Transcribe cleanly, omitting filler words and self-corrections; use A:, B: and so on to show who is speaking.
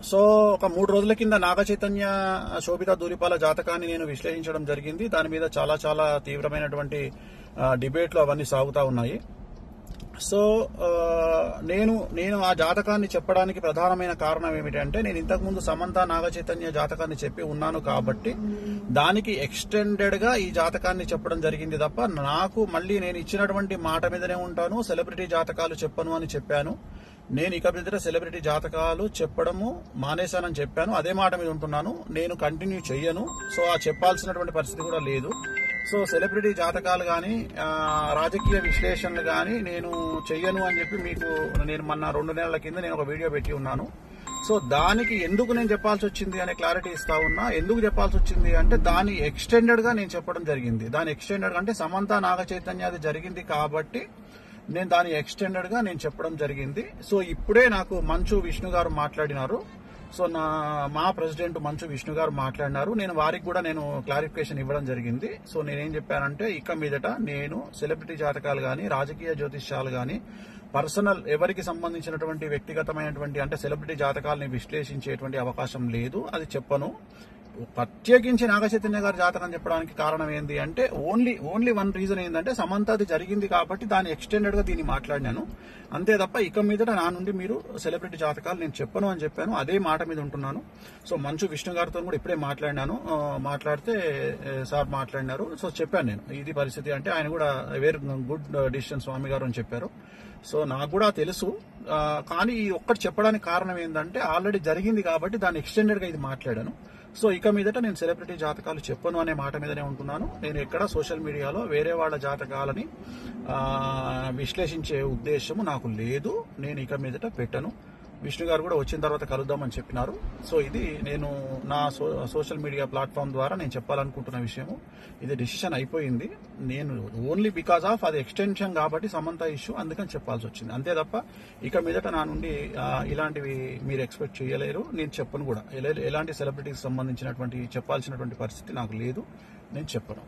A: So ఒక 3 రోజుల కింద నాగ చైతన్య శోభిత ధూళిపాల జాతకాన్ని నేను విశ్లేషించడం జరిగింది. దాని మీద చాలా చాలా తీవ్రమైనటువంటి డిబేట్లు అవన్నీ సాగుతా ఉన్నాయి. సో నేను ఆ జాతకాన్ని చెప్పడానికి ప్రధానమైన కారణం ఏమిటంటే, నేను ఇంతకుముందు సమంత నాగ చైతన్య జాతకాన్ని చెప్పి ఉన్నాను కాబట్టి దానికి ఎక్స్టెండెడ్ గా ఈ జాతకాన్ని చెప్పడం జరిగింది తప్ప, నాకు మళ్ళీ నేను ఇచ్చినటువంటి మాట మీదనే ఉంటాను, సెలబ్రిటీ జాతకాలు చెప్పను అని చెప్పాను. నేను ఇక మీద సెలబ్రిటీ జాతకాలు చెప్పడము మానేశానని చెప్పాను. అదే మాట మీద ఉంటున్నాను. నేను కంటిన్యూ చెయ్యను. సో ఆ చెప్పాల్సినటువంటి పరిస్థితి కూడా లేదు. సో సెలబ్రిటీ జాతకాలు కానీ రాజకీయ విశ్లేషణలు కానీ నేను చెయ్యను అని చెప్పి మీకు నేను మొన్న 2 నెలల కింద నేను ఒక వీడియో పెట్టి ఉన్నాను. సో దానికి ఎందుకు నేను చెప్పాల్సి వచ్చింది అనే క్లారిటీ ఇస్తా ఉన్నా. ఎందుకు చెప్పాల్సి వచ్చింది అంటే, దాని ఎక్స్టెండెడ్ గా నేను చెప్పడం జరిగింది. దాని ఎక్స్టెండెడ్ అంటే సమంత నాగ చైతన్య అది జరిగింది కాబట్టి నేను దాని ఎక్స్టెండెడ్ గా నేను చెప్పడం జరిగింది. సో ఇప్పుడే నాకు మంచు విష్ణు గారు మాట్లాడినారు. సో మా ప్రెసిడెంట్ మంచు విష్ణు గారు మాట్లాడినారు. నేను వారికి కూడా నేను క్లారిఫికేషన్ ఇవ్వడం జరిగింది. సో నేనేం చెప్పానంటే, ఇక మీదట నేను సెలబ్రిటీ జాతకాలు కానీ రాజకీయ జ్యోతిష్యాలు కానీ పర్సనల్ ఎవరికి సంబంధించినటువంటి వ్యక్తిగతమైనటువంటి అంటే సెలబ్రిటీ జాతకాలని విశ్లేషించేటువంటి అవకాశం లేదు. అది చెప్పను. ప్రత్యేకించి నాగ చైతన్య గారి జాతకం చెప్పడానికి కారణం ఏంటి అంటే, ఓన్లీ వన్ రీజన్ ఏంటంటే, సమంత అది జరిగింది కాబట్టి దాని ఎక్స్టెండెడ్ గా దీన్ని మాట్లాడినాను. అంతే తప్ప ఇక మీదట నా నుండి మీరు సెలబ్రిటీ జాతకాలు నేను చెప్పను అని చెప్పాను. అదే మాట మీద ఉంటున్నాను. సో మంచు విష్ణు గారితో కూడా ఇప్పుడే మాట్లాడినాను. మాట్లాడితే సార్ మాట్లాడినారు. సో చెప్పాను నేను ఇది పరిస్థితి అంటే, ఆయన కూడా వెరీ గుడ్ డిసిషన్ స్వామి గారు అని చెప్పారు. సో నాకు కూడా తెలుసు. కానీ ఈ ఒక్కటి చెప్పడానికి కారణం ఏంటంటే, ఆల్రెడీ జరిగింది కాబట్టి దాన్ని ఎక్స్టెండెడ్ గా ఇది మాట్లాడాను. సో ఇక మీదట నేను సెలబ్రిటీ జాతకాలు చెప్పను అనే మాట మీదనే ఉంటున్నాను. నేను ఎక్కడ సోషల్ మీడియాలో వేరే వాళ్ళ జాతకాలని విశ్లేషించే ఉద్దేశము నాకు లేదు. నేను ఇక మీదట పెట్టను. విష్ణు గారు కూడా వచ్చిన తర్వాత కలుద్దామని చెప్పినారు. సో ఇది నేను నా సోషల్ మీడియా ప్లాట్ఫామ్ ద్వారా నేను చెప్పాలనుకుంటున్న విషయము. ఇది డిసిషన్ అయిపోయింది. నేను ఓన్లీ బికాస్ ఆఫ్ అది ఎక్స్టెన్షన్ కాబట్టి సమంత ఇష్యూ, అందుకని చెప్పాల్సి వచ్చింది. అంతే తప్ప ఇక మీదట నా నుండి ఇలాంటివి మీరు ఎక్స్పెక్ట్ చేయలేరు. నేను చెప్పను కూడా. ఎలాంటి సెలబ్రిటీకి సంబంధించినటువంటి చెప్పాల్సినటువంటి పరిస్థితి నాకు లేదు. నేను చెప్పను.